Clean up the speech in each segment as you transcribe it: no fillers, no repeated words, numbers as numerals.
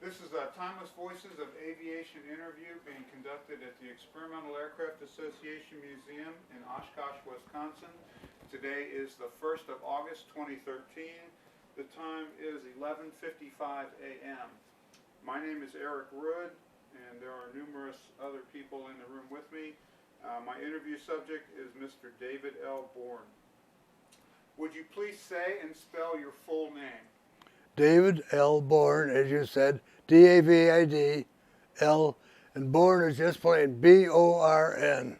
This is a Timeless Voices of Aviation interview being conducted at the Experimental Aircraft Association Museum in Oshkosh, Wisconsin. Today is the 1st of August 2013. The time is 11:55 a.m. My name is Eric Rudd, and there are numerous other people in the room with me. My interview subject is Mr. David L. Bourne. Would you please say and spell your full name? David L. Bourne, as you said, D-A-V-I-D, L, and Bourne is just plain B-O-R-N.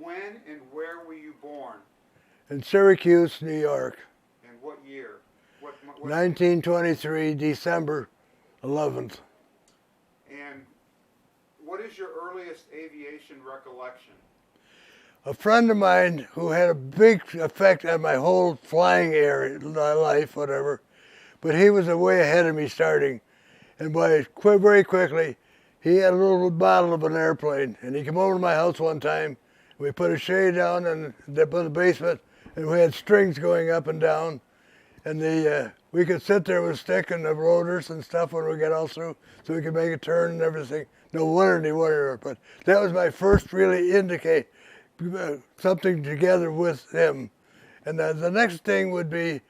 When and where were you born? In Syracuse, New York. And what year? What 1923, December 11th. And what is your earliest aviation recollection? A friend of mine who had a big effect on my whole flying area, life, whatever, but he was way ahead of me starting. And very quickly, he had a little model of an airplane. And he came over to my house one time. We put a shade down in the basement, and we had strings going up and down. And we could sit there with a stick and the rotors and stuff when we got all through, so we could make a turn and everything. No wonder he wanted it, but that was my first really indicate something together with him. And the next thing would be,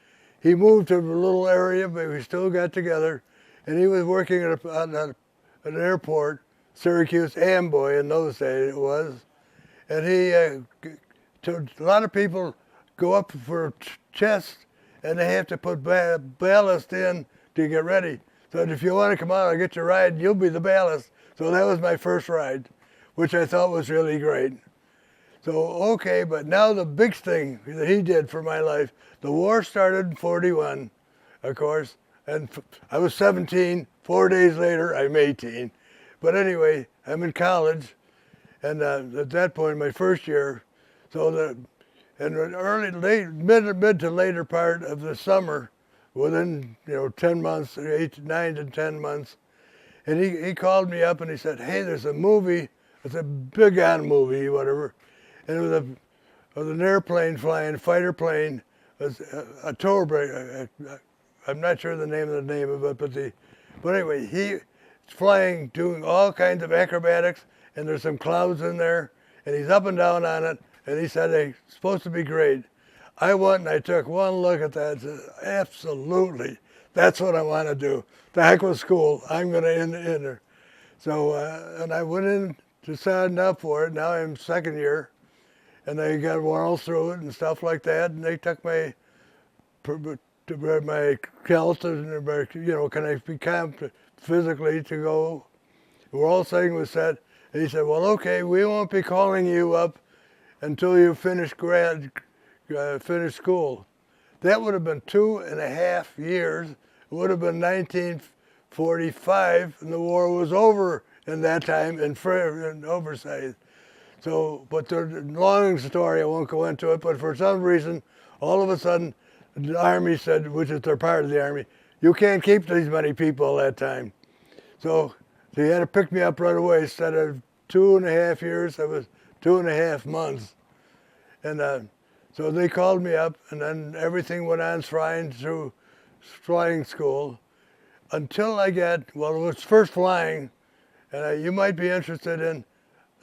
he moved to a little area, but we still got together. And he was working at an airport, Syracuse Amboy in those days it was. And a lot of people go up for chest, and they have to put ballast in to get ready. So if you want to come out, I'll get you a ride, you'll be the ballast. So that was my first ride, which I thought was really great. So, okay, but now the big thing that he did for my life, the war started in 41, of course, and I was 17. 4 days later, I'm 18. But anyway, I'm in college, and at that point, my first year, so mid to later part of the summer, within 10 months, 9 to 10 months, and he called me up and he said, "Hey, there's a movie, it's a big on movie, whatever." And it was an airplane flying, fighter plane, a tow brake. I'm not sure the name of it, but anyway, he's flying, doing all kinds of acrobatics, and there's some clouds in there, and he's up and down on it, and he said, "Hey, it's supposed to be great." I went and I took one look at that and said, "Absolutely, that's what I want to do. The heck with school, I'm going to enter." So, and I went in to sign up for it. Now I'm second year. And they got all through it and stuff like that, and they took my health and can I be competent physically to go? Well, all thing was set. And he said, "Well, okay, we won't be calling you up until you finish school." That would have been 2.5 years. It would have been 1945, and the war was over in that time in oversight. So, but the long story, I won't go into it, but for some reason, all of a sudden, the Army said, which is their part of the Army, "You can't keep these many people at that time." So they had to pick me up right away. Instead of 2.5 years, it was 2.5 months. And so they called me up, and then everything went on flying through flying school until it was first flying, and you might be interested in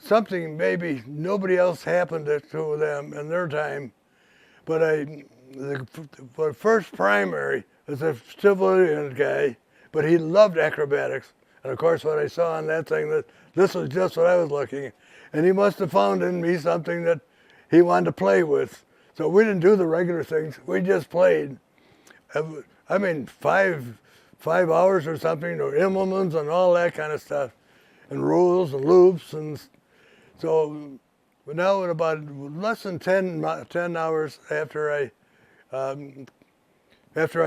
something maybe nobody else happened to them in their time, but the first primary was a civilian guy, but he loved acrobatics. And of course, when I saw on that thing that this was just what I was looking at, and he must have found in me something that he wanted to play with. So we didn't do the regular things; we just played. I mean, five hours or something, or implements and all that kind of stuff, and rules and loops and. So now in about less than 10 hours after I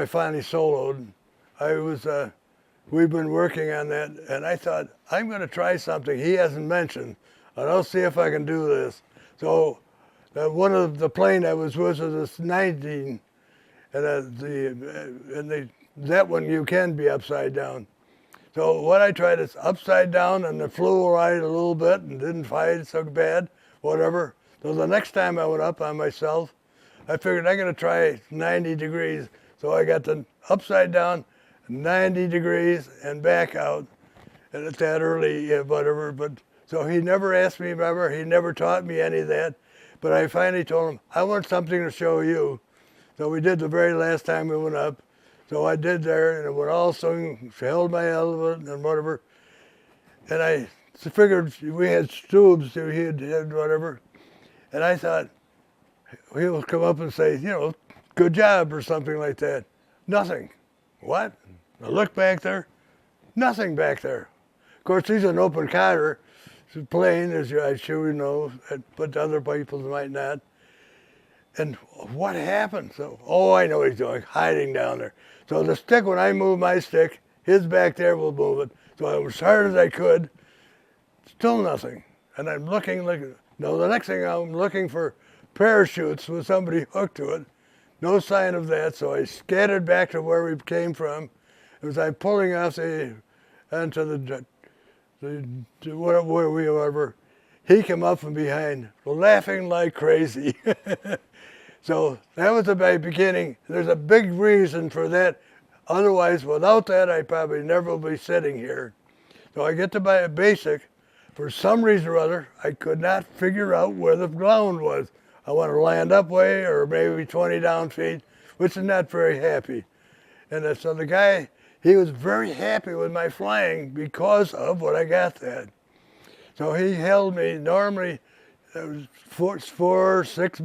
finally soloed, we've been working on that, and I thought, I'm going to try something he hasn't mentioned, and I'll see if I can do this. So one of the plane I was with was a 19, and that one you can be upside down. So what I tried is upside down, and it flew right a little bit and didn't fight so bad, whatever. So the next time I went up on myself, I figured I'm going to try 90 degrees. So I got the upside down, 90 degrees and back out, and at that early, whatever. But so he never asked me, remember, he never taught me any of that. But I finally told him, I want something to show you. So we did the very last time we went up. So I did there, and it went all swing, held my element and whatever. And I figured we had tubes, he had whatever. And I thought, he'll come up and say, you know, good job or something like that. Nothing. What? I look back there, nothing back there. Of course, he's an open cotter. It's plain, as I'm sure you know, but other people might not. And what happened? So, oh, I know what he's doing, hiding down there. So the stick, when I move my stick, his back there will move it. So I was as hard as I could, still nothing. And I'm looking, no, the next thing I'm looking for parachutes with somebody hooked to it. No sign of that, so I scattered back to where we came from. As I'm pulling off onto where we were, he came up from behind, laughing like crazy. So that was the beginning. There's a big reason for that. Otherwise, without that, I probably never would be sitting here. So I get to buy a basic. For some reason or other, I could not figure out where the ground was. I want to land up way or maybe 20 down feet, which is not very happy. And so the guy, he was very happy with my flying because of what I got that. So he held me, normally it was 4, 6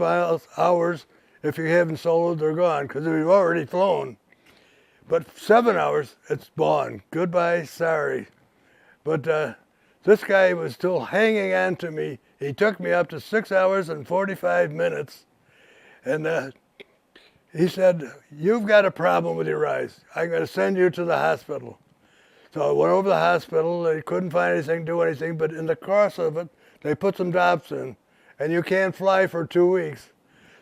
hours. If you haven't soloed, they're gone because we've already flown. But 7 hours, it's gone. Goodbye, sorry. But this guy was still hanging on to me. He took me up to 6 hours and 45 minutes. And he said, you've got a problem with your eyes. I'm going to send you to the hospital. So I went over to the hospital. They couldn't find anything, do anything. But in the course of it, they put some drops in. And you can't fly for 2 weeks.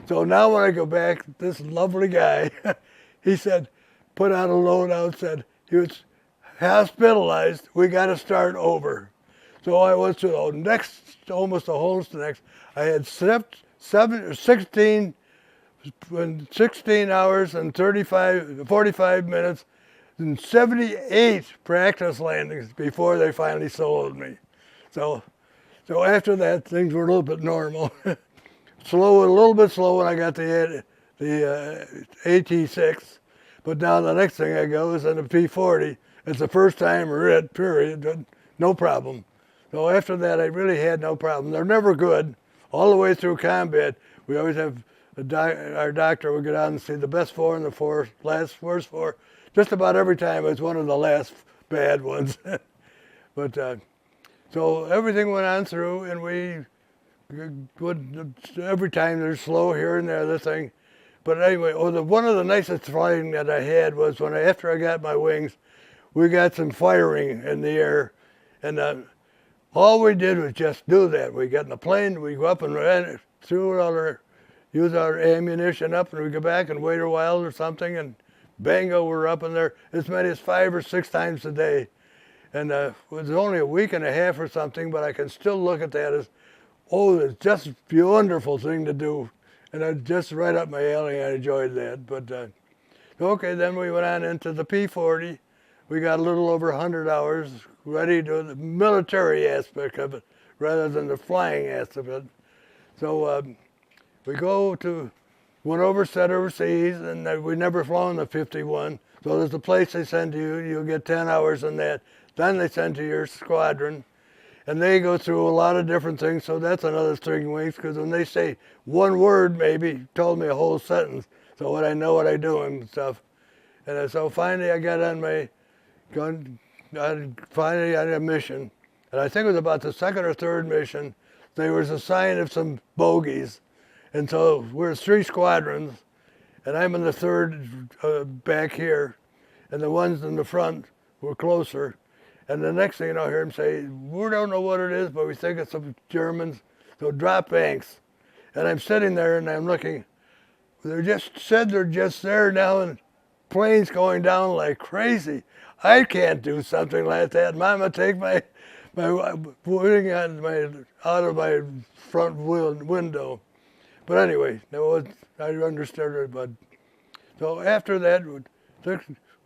So now when I go back, this lovely guy, he said, put out a loadout, said he was hospitalized. We got to start over. So I was to the next, almost the whole next. I had 16 hours and 45 minutes and 78 practice landings before they finally soloed me. So after that, things were a little bit normal. A little bit slow when I got the AT6. But now the next thing I go is in the P40. It's the first time period, no problem. So after that, I really had no problem. They're never good. All the way through combat, we always have our doctor would get out and see the best 4 and the worst 4. Just about every time it was one of the last bad ones. But so everything went on through, and we would, every time they're slow here and there, this thing. But anyway, one of the nicest flying that I had was after I got my wings, we got some firing in the air, and all we did was just do that. We got in the plane, we go up and ran through use our ammunition up, and we go back and wait a while or something, and bango, we're up in there as many as 5 or 6 times a day. And it was only a week and a half or something, but I can still look at that as, oh, it's just a wonderful thing to do. And it's just right up my alley. I enjoyed that. But okay, then we went on into the P40. We got a little over 100 hours ready to do the military aspect of it rather than the flying aspect of it. So we went overseas, and we never flown the 51. So there's a place they send you. You'll get 10 hours in that. Then they send to your squadron. And they go through a lot of different things, so that's another 3 weeks, because when they say one word maybe, told me a whole sentence, so I know what I do and stuff. And so finally I got on my gun, finally on a mission, and I think it was about the 2nd or 3rd mission, there was a sign of some bogeys. And so we're 3 squadrons, and I'm in the 3rd back here, and the ones in the front were closer. And the next thing I hear him say, we don't know what it is, but we think it's some Germans, so drop banks. And I'm sitting there and I'm looking. They're just there now, and planes going down like crazy. I can't do something like that. Mama, take my wing out of my front window. But anyway, I understood it. But so after that,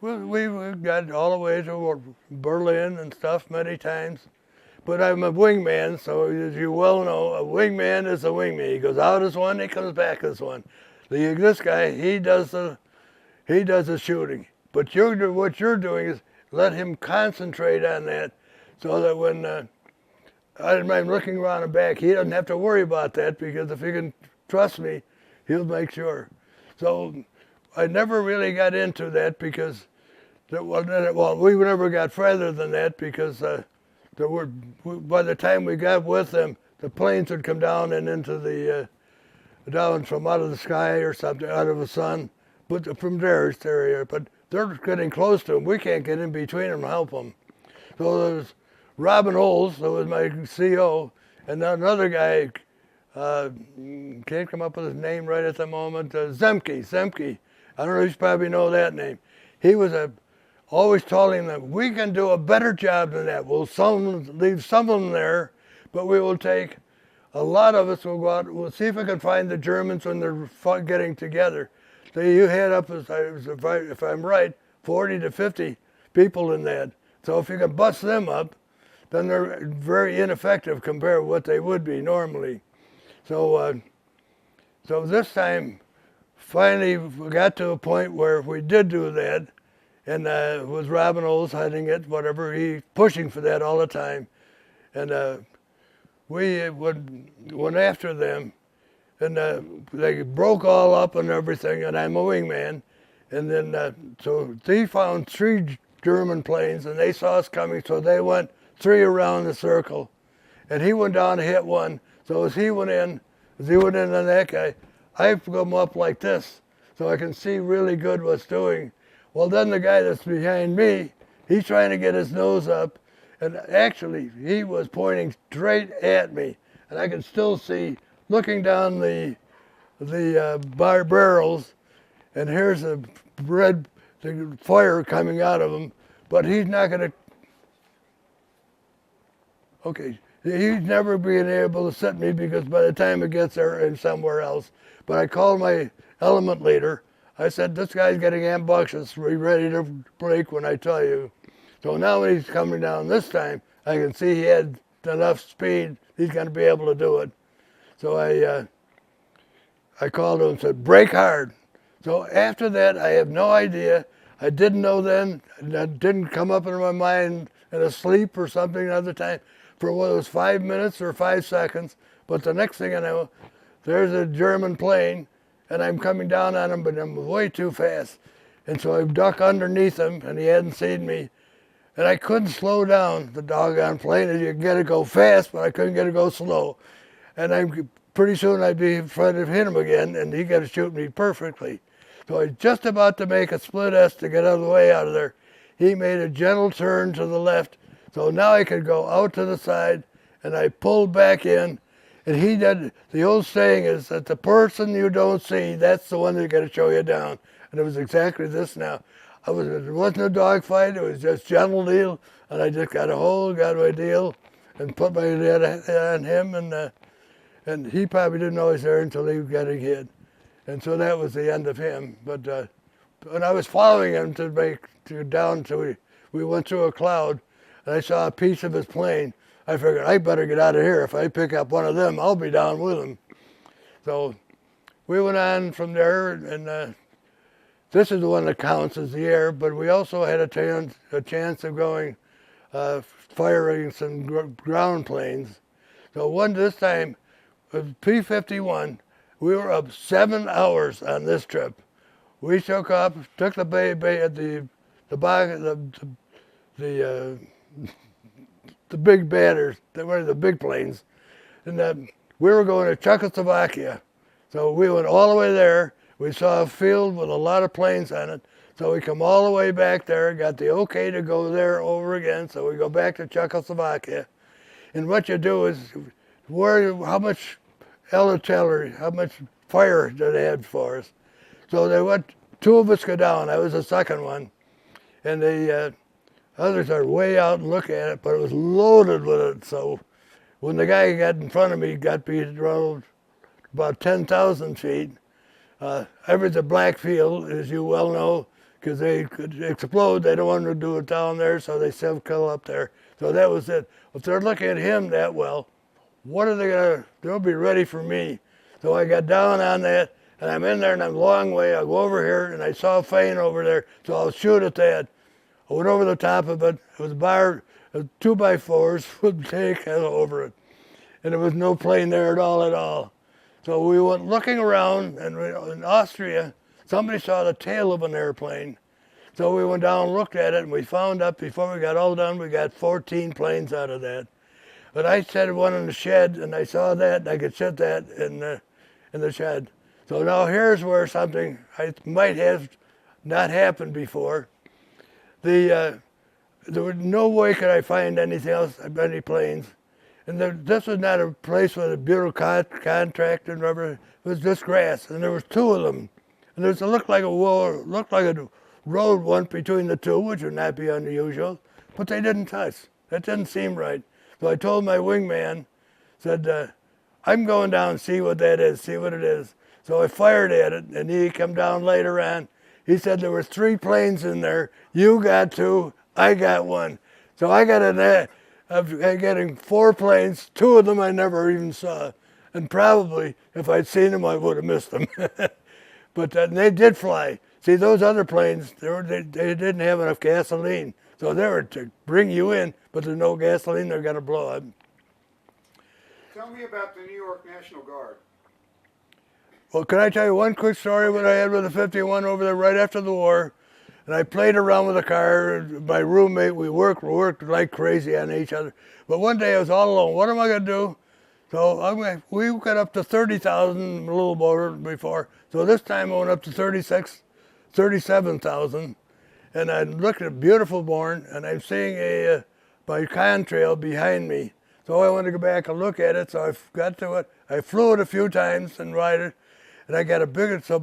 Well, we got all the way to Berlin and stuff many times. But I'm a wingman, so as you well know, a wingman is a wingman. He goes out as one, he comes back as one. This guy, he does the shooting. But what you're doing is let him concentrate on that, so that when I'm looking around and back, he doesn't have to worry about that, because if he can trust me, he'll make sure. So I never really got into that, because we never got further than that, because by the time we got with them, the planes would come down and into the down from out of the sky or something, out of the sun, but from their area. But they're getting close to them. We can't get in between them and help them. So there's Robin Olds, that was my CO, and then another guy, can't come up with his name right at the moment, Zemke. I don't know if you probably know that name. He was always telling them, we can do a better job than that. We'll leave some of them there, but we will take a lot of us. Will go out. We'll see if we can find the Germans when they're getting together. So you had up, if I'm right, 40 to 50 people in that. So if you can bust them up, then they're very ineffective compared to what they would be normally. So this time, finally, we got to a point where we did do that, and it was Robin Olds heading it, whatever, he pushing for that all the time. And we went after them, and they broke all up and everything, and I'm a wingman. And then, so they found 3 German planes, and they saw us coming, so they went 3 around the circle. And he went down to hit one, so as he went in on that guy, I come up like this, so I can see really good what's doing. Well, then the guy that's behind me, he's trying to get his nose up, and actually he was pointing straight at me, and I could still see, looking down the barrels, and here's the fire coming out of him, but he's not going to. Okay, he's never being able to set me, because by the time it gets there and somewhere else. But I called my element leader. I said, this guy's getting ambushed. Be ready to break when I tell you. So now when he's coming down this time, I can see he had enough speed. He's going to be able to do it. So I called him and said, break hard. So after that, I have no idea. I didn't know then. That didn't come up in my mind in a sleep or something another time. For whether it was 5 minutes or 5 seconds. But the next thing I know, there's a German plane, and I'm coming down on him, but I'm way too fast. And so I duck underneath him, and he hadn't seen me. And I couldn't slow down the doggone plane. You can get it go fast, but I couldn't get it go slow. And I'm pretty soon I'd be in front of him again, and he got to shoot me perfectly. So I was just about to make a split S to get out of the way out of there. He made a gentle turn to the left, so now I could go out to the side, and I pulled back in, and he did. The old saying is that the person you don't see, that's the one that's going to show you down. And it was exactly this now. It wasn't a dogfight, it was just gentle deal, and I just got my deal, and put my head on him, and he probably didn't know I was there until he was getting hit. And so that was the end of him. But when I was following him down till we went through a cloud, and I saw a piece of his plane, I figured I better get out of here. If I pick up one of them, I'll be down with him. So we went on from there, and this is the one that counts as the air, but we also had a chance of going firing some ground planes. So this time, with P-51, we were up 7 hours on this trip. We took off, took the bay at the big batters, they were the big planes, and we were going to Czechoslovakia. So we went all the way there. We saw a field with a lot of planes on it. So we come all the way back there, got the okay to go there over again. So we go back to Czechoslovakia. And what you do is, how much artillery, how much fire did they have for us? So they went, 2 of us go down. I was the second one. And the others are way out and look at it, but it was loaded with it. So when the guy got in front of me, got beat around about 10,000 feet. The black field, as you well know, because they could explode. They don't want to do it down there, so they self-kill up there. So that was it. If they're looking at him that well, what are they gonna? They'll be ready for me. So I got down on that, and I'm in there, and I'm a long way. I go over here, and I saw a plane over there, so I'll shoot at that. I went over the top of it. It was bar 2x4s with tank over it, and there was no plane there at all. So we went looking around, and in Austria, somebody saw the tail of an airplane. So we went down and looked at it, and we found out before we got all done, we got 14 planes out of that. But I set one in the shed, and I saw that, and I could set that in the shed. So now here's where something I might have not happened before. There was no way could I find anything else, any planes. And this was not a place with a bureaucrat contract and rubber. It was just grass, and there was two of them. And it looked like a road went between the two, which would not be unusual, but they didn't touch. That didn't seem right. So I told my wingman, said, I'm going down and see what that is, see what it is. So I fired at it, and he came down later on. He said there were 3 planes in there. You got 2, I got 1. So I got of getting 4 planes. 2 of them I never even saw. And probably, if I'd seen them, I would have missed them. But they did fly. See, those other planes, they didn't have enough gasoline. So they were to bring you in, but there's no gasoline, they're going to blow up. Tell me about the New York National Guard. Well, can I tell you one quick story what I had with the 51 over there right after the war? And I played around with the car. My roommate, we worked like crazy on each other. But one day I was all alone. What am I going to do? So we got up to 30,000, a little more before. So this time I went up to 37,000. And I looked at a beautiful morn, and I'm seeing my contrail behind me. So I wanted to go back and look at it, so I got to it. I flew it a few times and ride it, and I got a so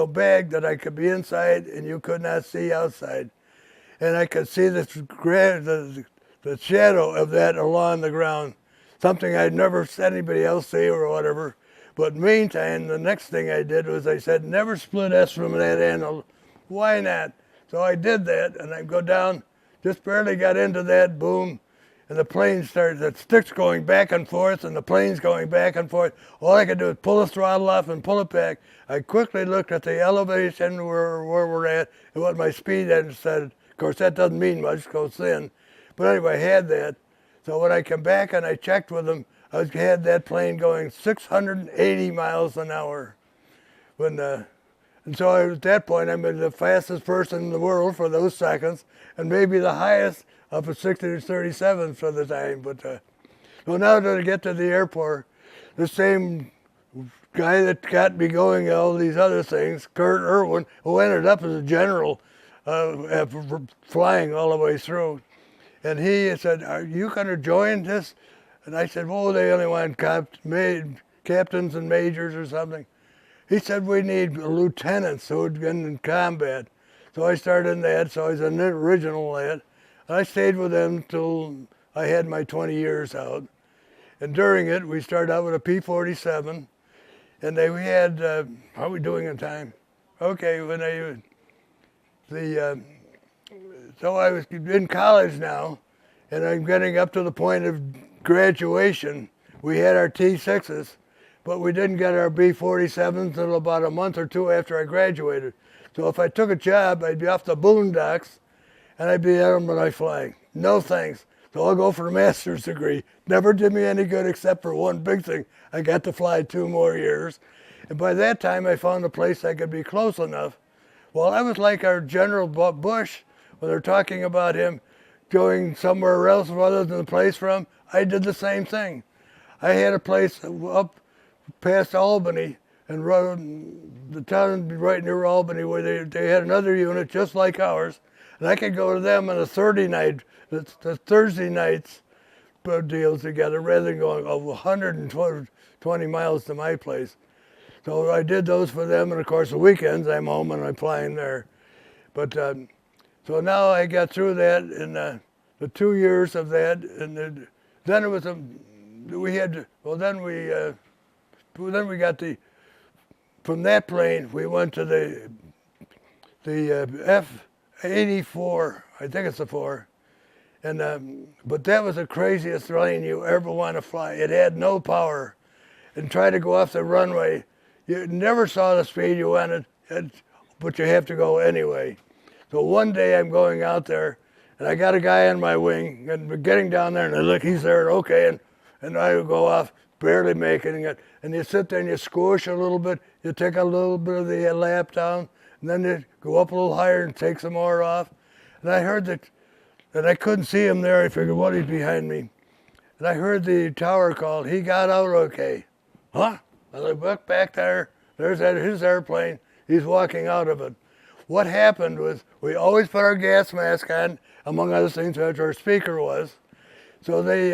big that I could be inside and you could not see outside. And I could see the shadow of that along the ground, something I'd never seen anybody else see or whatever. But meantime, the next thing I did was I said, never split S from that handle. Why not? So I did that, and I go down, just barely got into that, boom, and the plane started, the sticks going back and forth, and the plane's going back and forth. All I could do is pull the throttle off and pull it back. I quickly looked at the elevation where we're at, and what my speed had said. Of course, that doesn't mean much, it goes thin. But anyway, I had that. So when I came back and I checked with them, I had that plane going 680 miles an hour. And so at that point, I'm the fastest person in the world for those seconds, and maybe the highest up at 60 to 37 for the time. But so now that I get to the airport, the same guy that got me going all these other things, Kurt Irwin, who ended up as a general flying all the way through, and he said, "Are you going to join this?" And I said, "Well, they only want captains and majors or something." He said, "We need lieutenants who had been in combat." So I started in that, so I was an original lad. And I stayed with them till I had my 20 years out. And during it, we started out with a P-47. And we had, how are we doing in time? Okay, so I was in college now, and I'm getting up to the point of graduation. We had our T-6s. But we didn't get our B-47s until about a month or 2 after I graduated. So if I took a job, I'd be off the boondocks, and I'd be airman flying. No thanks. So I'll go for a master's degree. Never did me any good except for one big thing. I got to fly 2 more years. And by that time, I found a place I could be close enough. Well, I was like our General Bush, when they're talking about him going somewhere else other than the place from. I did the same thing. I had a place up past Albany, and the town right near Albany where they had another unit just like ours, and I could go to them on a Thursday nights deals together rather than going 120 miles to my place. So I did those for them, and of course the weekends I'm home and I'm flying there. But so now I got through that in the 2 years of that, and then it was then we got from that plane, we went to the F-84, I think it's a 4, and but that was the craziest plane you ever want to fly. It had no power, and tried to go off the runway. You never saw the speed you wanted, but you have to go anyway. So one day I'm going out there, and I got a guy on my wing, and we're getting down there, and I look, he's there, okay, and I go off, barely making it, and you sit there and you squish a little bit, you take a little bit of the lap down, and then you go up a little higher and take some more off. And I heard that I couldn't see him there. I figured, what, he's behind me. And I heard the tower call, he got out okay. Huh? I look back there, there's his airplane, he's walking out of it. What happened was, we always put our gas mask on, among other things, which our speaker was. So they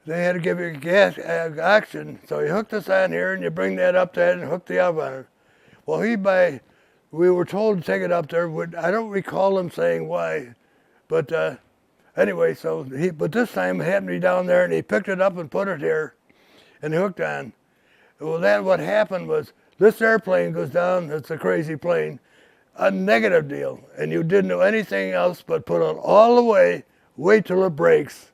had to give you gas oxygen. So he hooked us on here, and you bring that up to it and hook the other on it. Well, we were told to take it up there. I don't recall him saying why, but anyway, but this time it happened to be down there, and he picked it up and put it here, and hooked on. Well, what happened was, this airplane goes down, it's a crazy plane, a negative deal, and you didn't do anything else but put it all the way, wait till it breaks,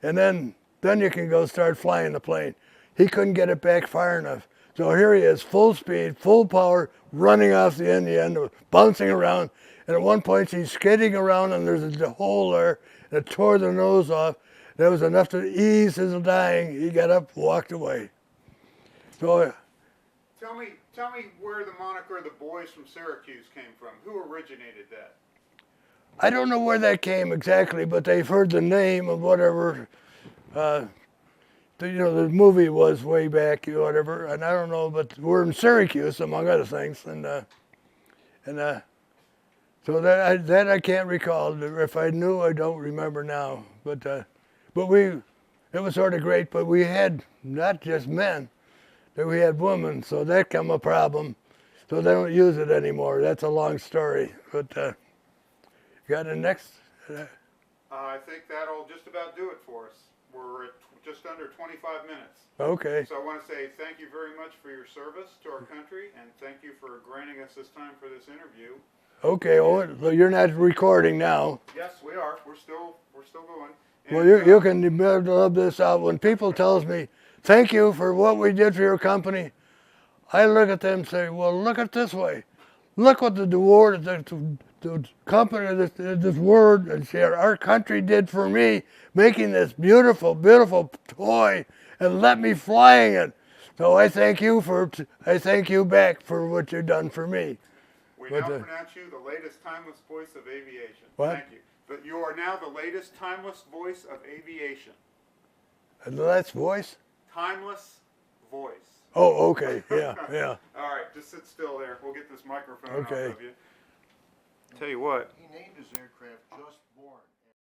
and then you can go start flying the plane. He couldn't get it back far enough. So here he is, full speed, full power, running off the end, bouncing around, and at one point he's skidding around, and there's a hole there, and it tore the nose off. That was enough to ease his dying. He got up, walked away. So, Tell me where the moniker "the boys from Syracuse" came from. Who originated that? I don't know where that came exactly, but they've heard the name of whatever, the movie was way back, whatever, and I don't know, but we're in Syracuse, among other things, and so that I can't recall. If I knew, I don't remember now, but it was sort of great, but we had not just men, we had women, so that come a problem. So they don't use it anymore. That's a long story. But got the next? I think that'll just about do it for us. We're at just under 25 minutes. Okay. So I want to say thank you very much for your service to our country, and thank you for granting us this time for this interview. Okay. Well, you're not recording now. Yes, we are. We're still going. And, well, you can love this out. When people tells me, thank you for what we did for your company, I look at them and say, well, look at it this way. Look what the company, this word, and our country did for me, making this beautiful, beautiful toy and let me flying it. So I thank you back for what you've done for me. We now pronounce you the latest timeless voice of aviation. What? Thank you. But you are now the latest timeless voice of aviation. And that's voice? Timeless voice. Oh, okay. Yeah, yeah. All right, just sit still there. We'll get this microphone Okay. off of you. Tell you what. He named his aircraft Just Born.